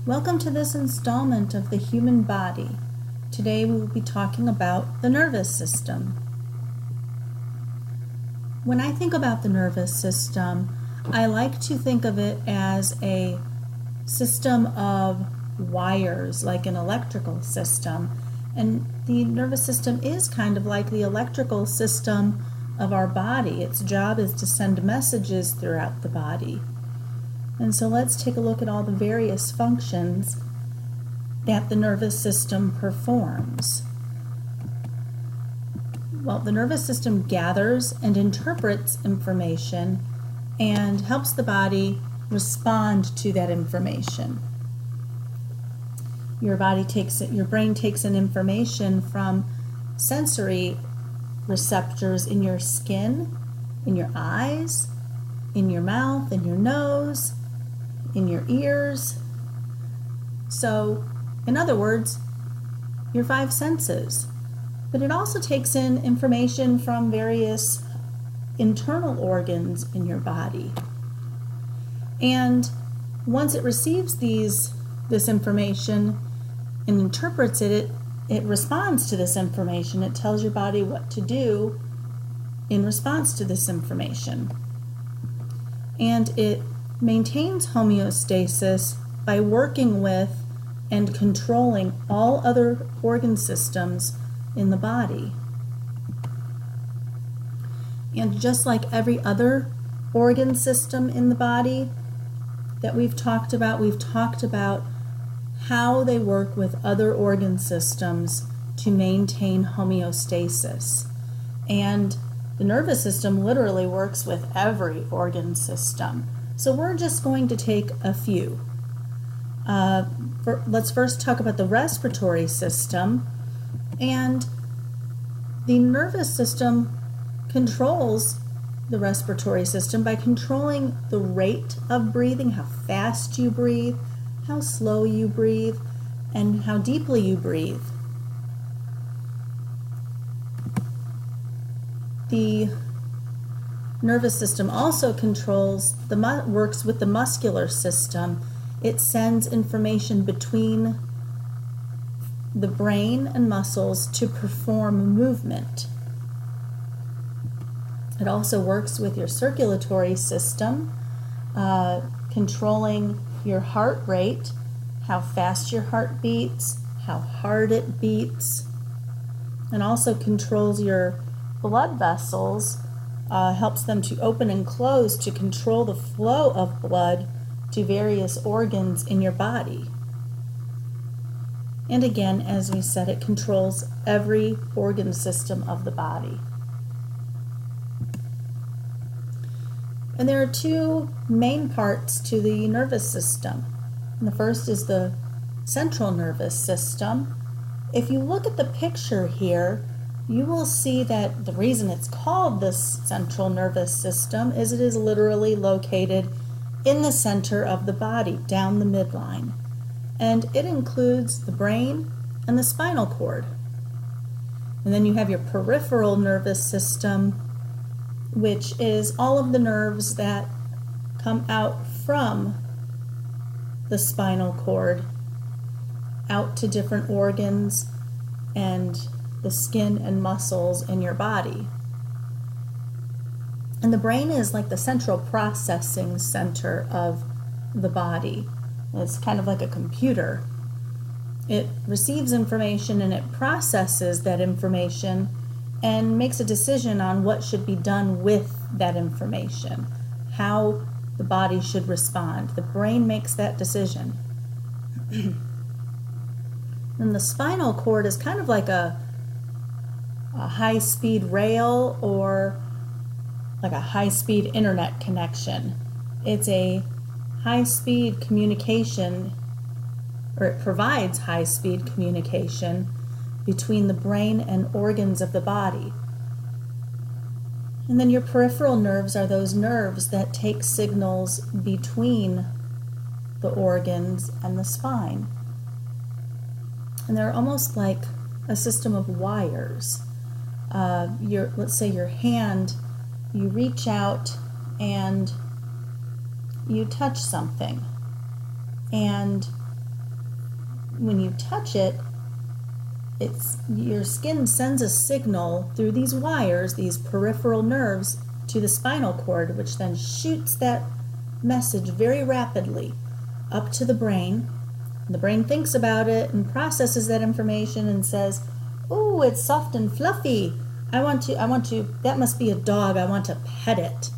Welcome to this installment of the human body. Today we will be talking about the nervous system. When I think about the nervous system, I like to think of it as a system of wires, like an electrical system. And the nervous system is kind of like the electrical system of our body. Its job is to send messages throughout the body. And so let's take a look at all the various functions that the nervous system performs. Well, the nervous system gathers and interprets information and helps the body respond to that information. Your brain takes in information from sensory receptors in your skin, in your eyes, in your mouth, in your nose, in your ears. So, in other words, your five senses. But it also takes in information from various internal organs in your body. And once it receives this information and interprets it responds to this information. It tells your body what to do in response to this information. And it maintains homeostasis by working with and controlling all other organ systems in the body. And just like every other organ system in the body that we've talked about how they work with other organ systems to maintain homeostasis. And the nervous system literally works with every organ system. So we're just going to take a few. Let's first talk about the respiratory system. And the nervous system controls the respiratory system by controlling the rate of breathing, how fast you breathe, how slow you breathe, and how deeply you breathe. The nervous system also works with the muscular system. It sends information between the brain and muscles to perform movement. It also works with your circulatory system, controlling your heart rate, how fast your heart beats, how hard it beats, and also controls your blood vessels, helps them to open and close to control the flow of blood to various organs in your body. And again, as we said, it controls every organ system of the body. And there are two main parts to the nervous system. And the first is the central nervous system. If you look at the picture here, you will see that the reason it's called the central nervous system is it is literally located in the center of the body, down the midline. And it includes the brain and the spinal cord. And then you have your peripheral nervous system, which is all of the nerves that come out from the spinal cord out to different organs and the skin and muscles in your body. And the brain is like the central processing center of the body. It's kind of like a computer. It receives information and it processes that information and makes a decision on what should be done with that information, how the body should respond. The brain makes that decision. And the spinal cord is kind of like a high-speed rail or like a high-speed internet connection. It's a high-speed communication, or it provides high-speed communication between the brain and organs of the body. And then your peripheral nerves are those nerves that take signals between the organs and the spine. And they're almost like a system of wires. Let's say your hand, you reach out and you touch something. And when you touch it, your skin sends a signal through these wires, these peripheral nerves, to the spinal cord, which then shoots that message very rapidly up to the brain. The brain thinks about it and processes that information and says, "Oh, it's soft and fluffy. I want to, that must be a dog. I want to pet it."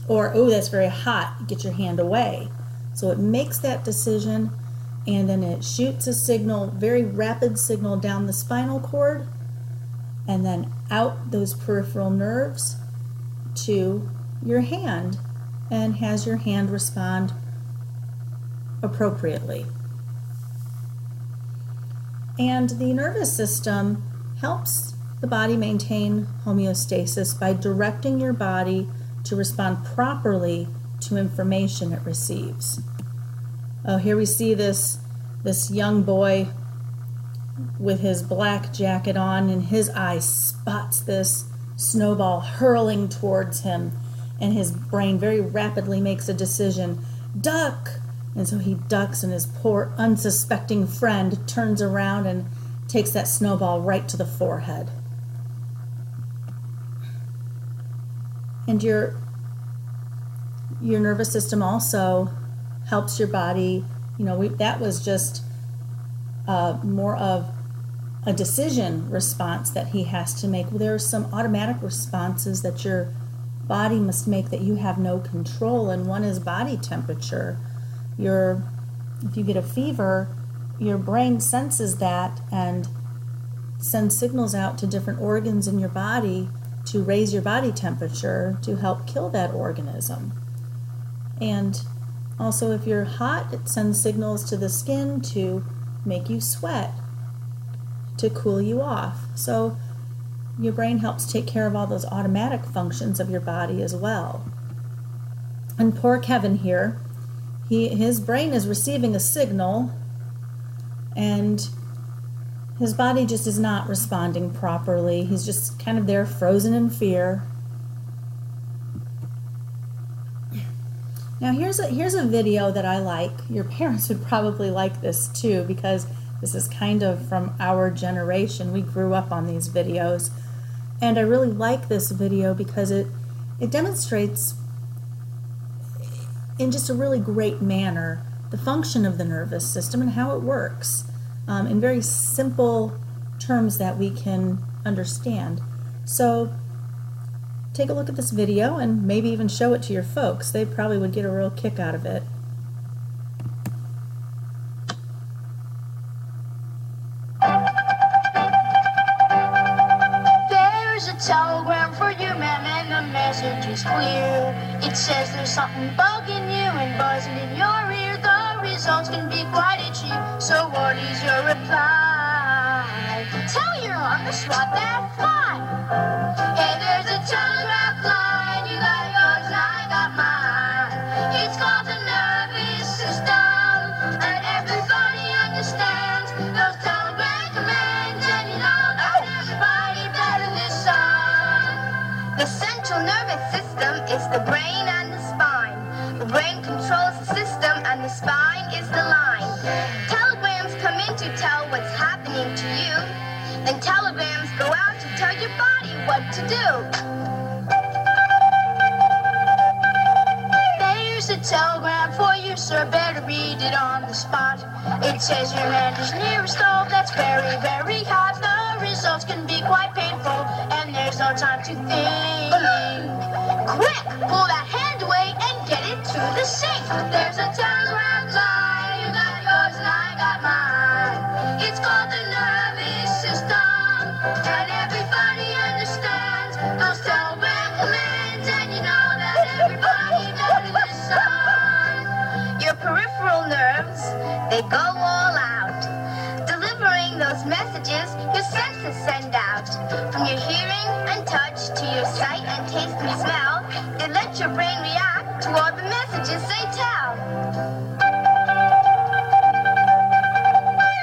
Or, "Oh, that's very hot. Get your hand away." So it makes that decision, and then it shoots a signal, very rapid signal down the spinal cord, and then out those peripheral nerves to your hand, and has your hand respond appropriately. And the nervous system helps the body maintain homeostasis by directing your body to respond properly to information it receives. Oh, here we see this young boy with his black jacket on, and his eye spots this snowball hurling towards him, and his brain very rapidly makes a decision: duck! And so he ducks, and his poor unsuspecting friend turns around and takes that snowball right to the forehead. And your nervous system also helps your body. That was just more of a decision response that he has to make. There are some automatic responses that your body must make that you have no control, and one is body temperature. If you get a fever, your brain senses that and sends signals out to different organs in your body to raise your body temperature to help kill that organism. And also, if you're hot, it sends signals to the skin to make you sweat, to cool you off. So your brain helps take care of all those automatic functions of your body as well. And poor Kevin here, his brain is receiving a signal, and his body just is not responding properly. He's just kind of there, frozen in fear. Now here's a video that I like. Your parents would probably like this too, because this is kind of from our generation. We grew up on these videos. And I really like this video because it demonstrates in just a really great manner the function of the nervous system and how it works in very simple terms that we can understand. So take a look at this video and maybe even show it to your folks. They probably would get a real kick out of it. There's a telegram for you, ma'am, and the message is clear. It says there's something bugging you and buzzing in your ear. The results can be quite itchy, so what is your reply? Tell your mom to swat that fly. Hey, there's a telegraph line, you got yours and I got mine. It's called the nervous system, and everybody understands those telegram commands, and you know that everybody better listen. The central nervous system is the brain and the spine. The brain controls the system, and the spine is the line. Telegrams come in to tell what's happening to you, then telegrams go out to tell your body what to do. There's a telegram for you, sir, better read it on the spot. It says your hand is near a stove that's very, very hot. The results can be quite painful, and there's no time to think. Quick, pull that hand away and get it to the sink. There's a telegram line, you got yours and I got mine. It's called the nervous system, and everybody understands those telegram commands, and you know that everybody better listen. Your peripheral nerves, they go all out, delivering those messages your senses send out. From your hearing and touch to your sight and taste and smell, they let your brain react to all the messages they tell.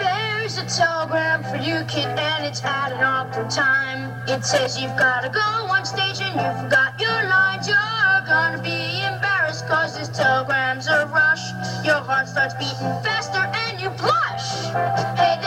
There's a telegram for you, kid, and it's at an awkward time. It says you've gotta go on stage and you forgot your lines. You're gonna be embarrassed cause this telegram's a rush. Your heart starts beating faster and you blush. Hey,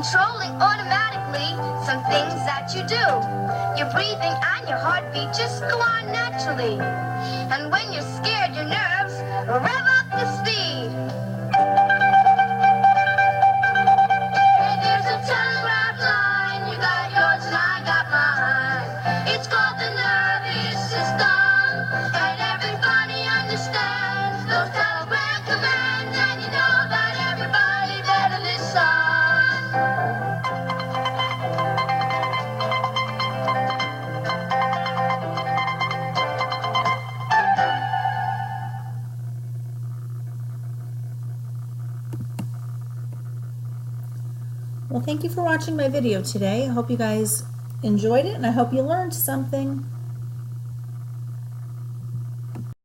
controlling automatically some things that you do. Your breathing and your heartbeat just go on naturally. And when you're scared, your nerves rev up the speed. Hey, there's a telegraph line. You got yours and I got mine. It's called the nervous system, and everybody understands those telegram commands. And you know that everybody better listen. Well, thank you for watching my video today. I hope you guys enjoyed it, and I hope you learned something.